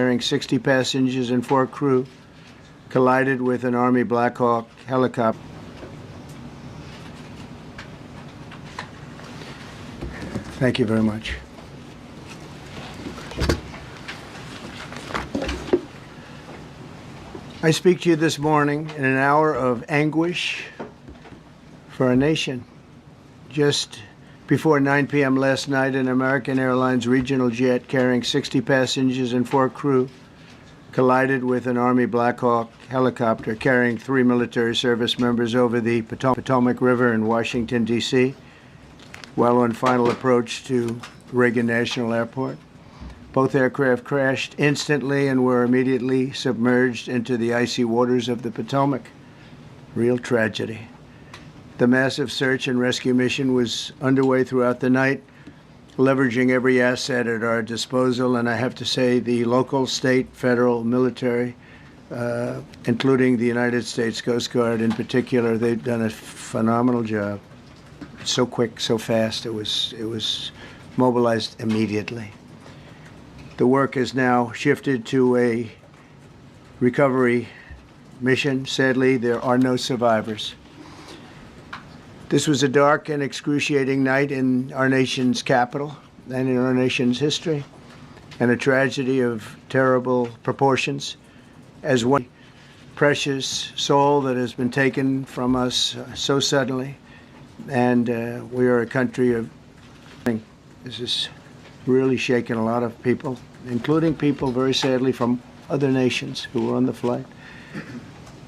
carrying 60 passengers and 4 crew collided with an Army Blackhawk helicopter. Thank you very much. I speak to you this morning in an hour of anguish for our nation. Just before 9 p.m. last night, an American Airlines regional jet carrying 60 passengers and 4 crew collided with an Army Blackhawk helicopter carrying 3 military service members over the Potomac River in Washington, D.C., while on final approach to Reagan National Airport. Both aircraft crashed instantly and were immediately submerged into the icy waters of the Potomac. Real tragedy. The massive search and rescue mission was underway throughout the night, leveraging every asset at our disposal, and I have to say the local, state, federal, military, including the United States Coast Guard in particular, they've done a phenomenal job. So quick, so fast, it was mobilized immediately. The work has now shifted to a recovery mission. Sadly, there are no survivors. This was a dark and excruciating night in our nation's capital and in our nation's history, and a tragedy of terrible proportions, as one precious soul that has been taken from us so suddenly. And we are a country of, this has really shaken a lot of people, including people, very sadly, from other nations who were on the flight.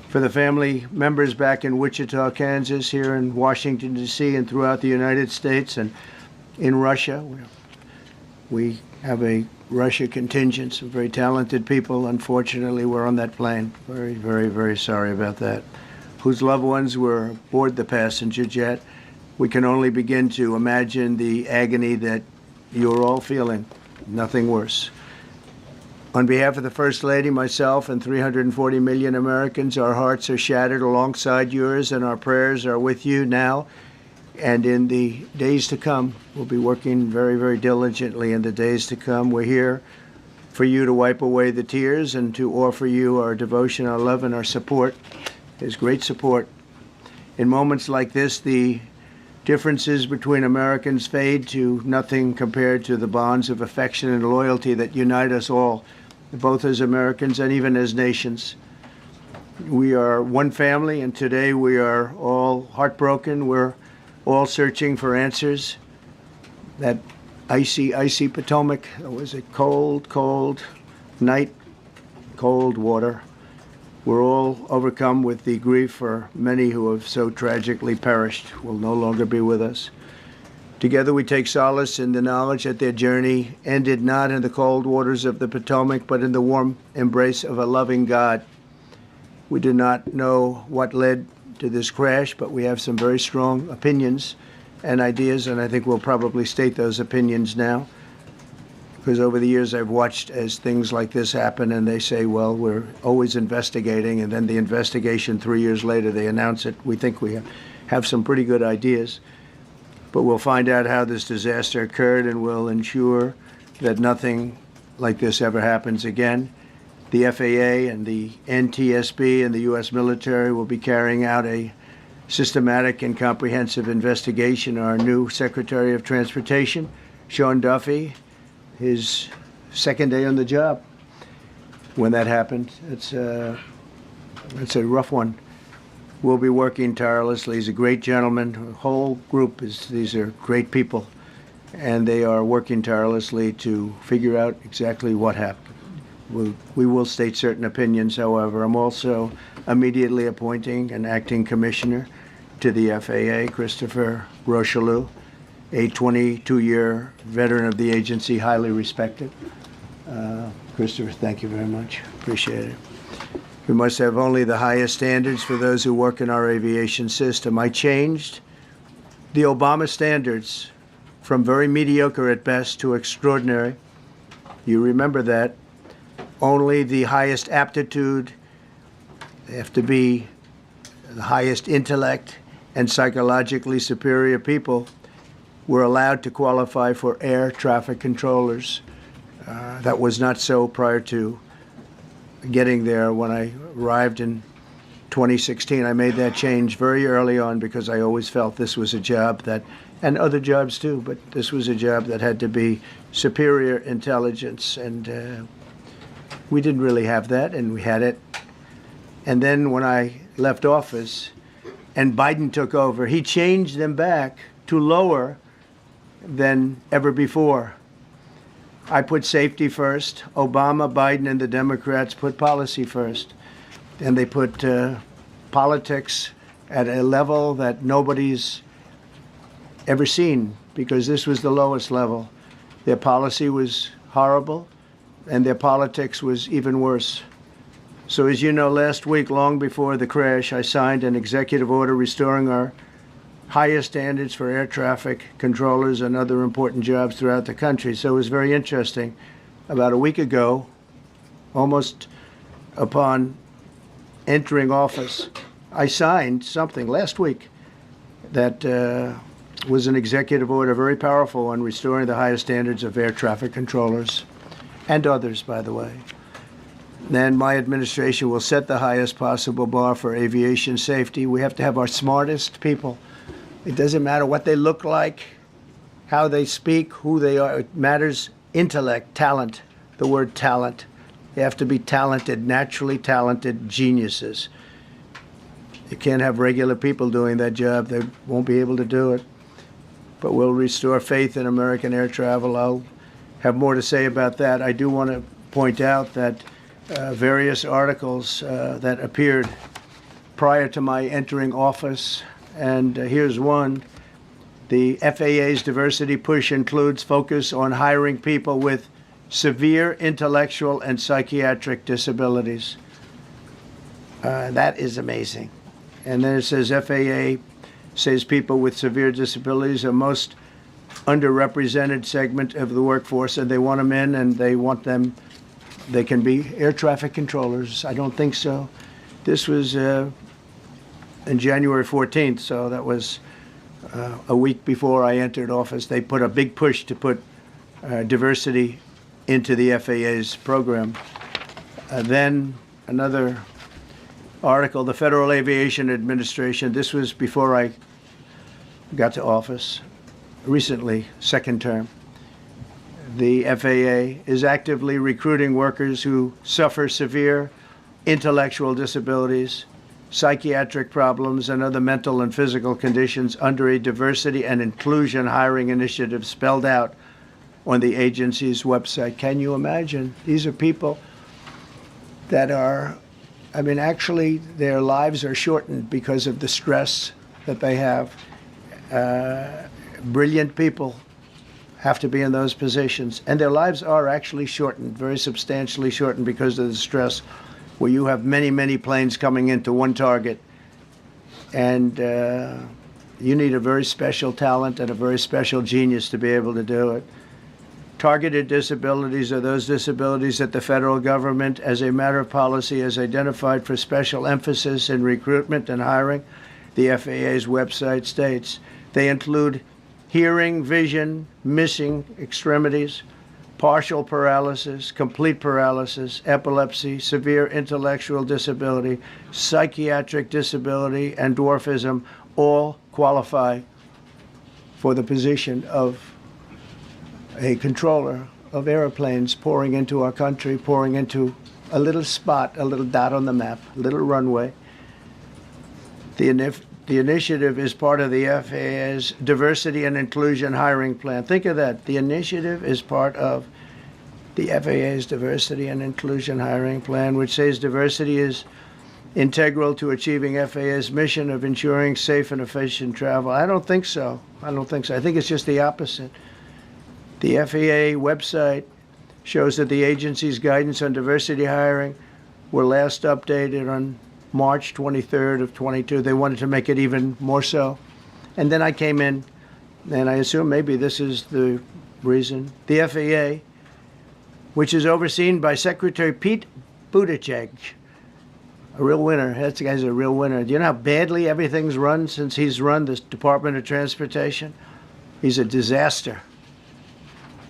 For the family members back in Wichita, Kansas, here in Washington, D.C., and throughout the United States and in Russia, we have a Russia contingent, some very talented people, unfortunately, were on that plane. Very, very, very sorry about that. Whose loved ones were aboard the passenger jet. We can only begin to imagine the agony that you're all feeling. Nothing worse. On behalf of the First Lady, myself, and 340 million Americans, our hearts are shattered alongside yours, and our prayers are with you now and in the days to come. We'll be working very, very diligently in the days to come. We're here for you to wipe away the tears and to offer you our devotion, our love, and our support. There's great support. In moments like this, the differences between Americans fade to nothing compared to the bonds of affection and loyalty that unite us all, both as Americans and even as nations. We are one family, and today we are all heartbroken. We're all searching for answers. That icy, icy Potomac, it was a cold, cold night, cold water. We're all overcome with the grief for many who have so tragically perished, will no longer be with us. Together we take solace in the knowledge that their journey ended not in the cold waters of the Potomac, but in the warm embrace of a loving God. We do not know what led to this crash, but we have some very strong opinions and ideas, and I think we'll probably state those opinions now. Because over the years I've watched as things like this happen, and they say, well, we're always investigating, and then the investigation 3 years later, they announce it. We think we have some pretty good ideas. But we'll find out how this disaster occurred, and we'll ensure that nothing like this ever happens again. The FAA and the NTSB and the U.S. military will be carrying out a systematic and comprehensive investigation. Our new Secretary of Transportation, Sean Duffy, his second day on the job when that happened. It's a rough one. We'll be working tirelessly. He's a great gentleman. The whole group these are great people, and they are working tirelessly to figure out exactly what happened. We will state certain opinions, however. I'm also immediately appointing an acting commissioner to the FAA, Christopher Rocheleau, a 22-year veteran of the agency, highly respected. Christopher, thank you very much. Appreciate it. We must have only the highest standards for those who work in our aviation system. I changed the Obama standards from very mediocre at best to extraordinary. You remember that. Only the highest aptitude, they have to be the highest intellect and psychologically superior people were allowed to qualify for air traffic controllers. That was not so prior to getting there. When I arrived in 2016, I made that change very early on because I always felt this was a job that, and other jobs too, but this was a job that had to be superior intelligence, and we didn't really have that, and we had it. And then when I left office and Biden took over, he changed them back to lower than ever before. I put safety first. Obama, Biden, and the Democrats put policy first. And they put politics at a level that nobody's ever seen, because this was the lowest level. Their policy was horrible, and their politics was even worse. So as you know, last week, long before the crash, I signed an executive order restoring our highest standards for air traffic controllers and other important jobs throughout the country. So it was very interesting. About a week ago, almost upon entering office, I signed something last week that was an executive order, very powerful, on restoring the highest standards of air traffic controllers and others, by the way. Then my administration will set the highest possible bar for aviation safety. We have to have our smartest people. It doesn't matter what they look like, how they speak, who they are. It matters intellect, talent, the word talent. They have to be talented, naturally talented geniuses. You can't have regular people doing that job. They won't be able to do it. But we'll restore faith in American air travel. I'll have more to say about that. I do want to point out that various articles that appeared prior to my entering office, and here's one. The FAA's diversity push includes focus on hiring people with severe intellectual and psychiatric disabilities. That is amazing. And then it says FAA says people with severe disabilities are most underrepresented segment of the workforce, and they want them in, and they want them, they can be air traffic controllers. I don't think so. This was in January 14th, so that was a week before I entered office. They put a big push to put diversity into the FAA's program. Then another article, the Federal Aviation Administration, this was before I got to office, recently, second term. The FAA is actively recruiting workers who suffer severe intellectual disabilities, psychiatric problems, and other mental and physical conditions under a diversity and inclusion hiring initiative spelled out on the agency's website. Can you imagine? These are people that are, I mean, actually, their lives are shortened because of the stress that they have. Brilliant people have to be in those positions, and their lives are actually shortened, very substantially shortened, because of the stress, where you have many, many planes coming into one target, and you need a very special talent and a very special genius to be able to do it. Targeted disabilities are those disabilities that the federal government, as a matter of policy, has identified for special emphasis in recruitment and hiring. The FAA's website states they include hearing, vision, missing extremities, partial paralysis, complete paralysis, epilepsy, severe intellectual disability, psychiatric disability, and dwarfism all qualify for the position of a controller of airplanes pouring into our country, pouring into a little spot, a little dot on the map, a little runway. The initiative is part of the FAA's diversity and inclusion hiring plan. Think of that. The initiative is part of the FAA's diversity and inclusion hiring plan, which says diversity is integral to achieving FAA's mission of ensuring safe and efficient travel. I don't think so. I think it's just the opposite. The FAA website shows that the agency's guidance on diversity hiring were last updated on March 23rd of 22. They wanted to make it even more so. And then I came in, and I assume maybe this is the reason. The FAA, which is overseen by Secretary Pete Buttigieg, a real winner. That guy's a real winner. Do you know how badly everything's run since he's run this Department of Transportation? He's a disaster.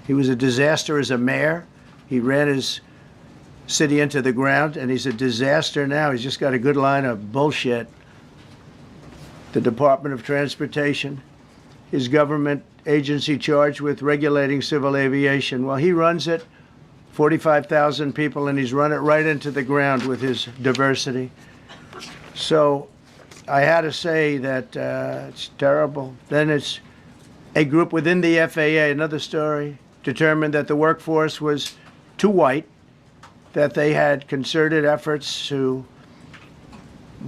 He was a disaster as a mayor. He ran his city into the ground, and he's a disaster now. He's just got a good line of bullshit. The Department of Transportation, his government agency charged with regulating civil aviation. Well, he runs it, 45,000 people, and he's run it right into the ground with his diversity. So I had to say that it's terrible. Then it's a group within the FAA, another story, determined that the workforce was too white, that they had concerted efforts to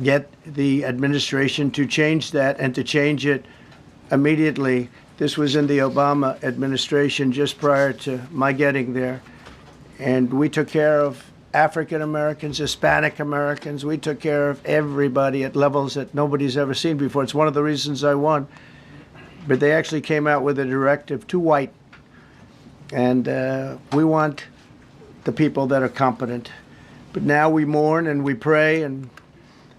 get the administration to change that and to change it immediately. This was in the Obama administration just prior to my getting there. And we took care of African Americans, Hispanic Americans. We took care of everybody at levels that nobody's ever seen before. It's one of the reasons I won. But they actually came out with a directive, too white. And we want the people that are competent. But now we mourn and we pray, and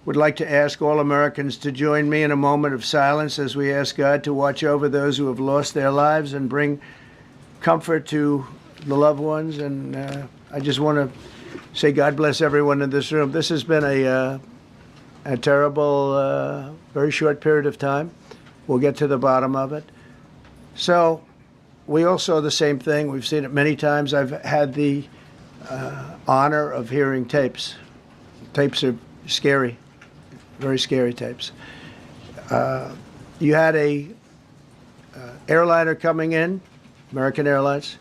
would like to ask all Americans to join me in a moment of silence as we ask God to watch over those who have lost their lives and bring comfort to the loved ones. And I just want to say God bless everyone in this room. This has been a terrible, very short period of time. We'll get to the bottom of it. So we all saw the same thing. We've seen it many times. I've had the honor of hearing tapes. Tapes are scary, very scary tapes. You had a airliner coming in, American Airlines.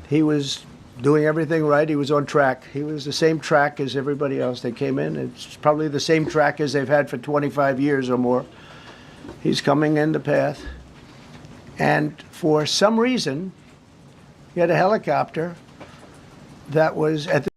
He was doing everything right. He was on track. He was the same track as everybody else. They came in. It's probably the same track as they've had for 25 years or more. He's coming in the path. And for some reason, he had a helicopter that was at the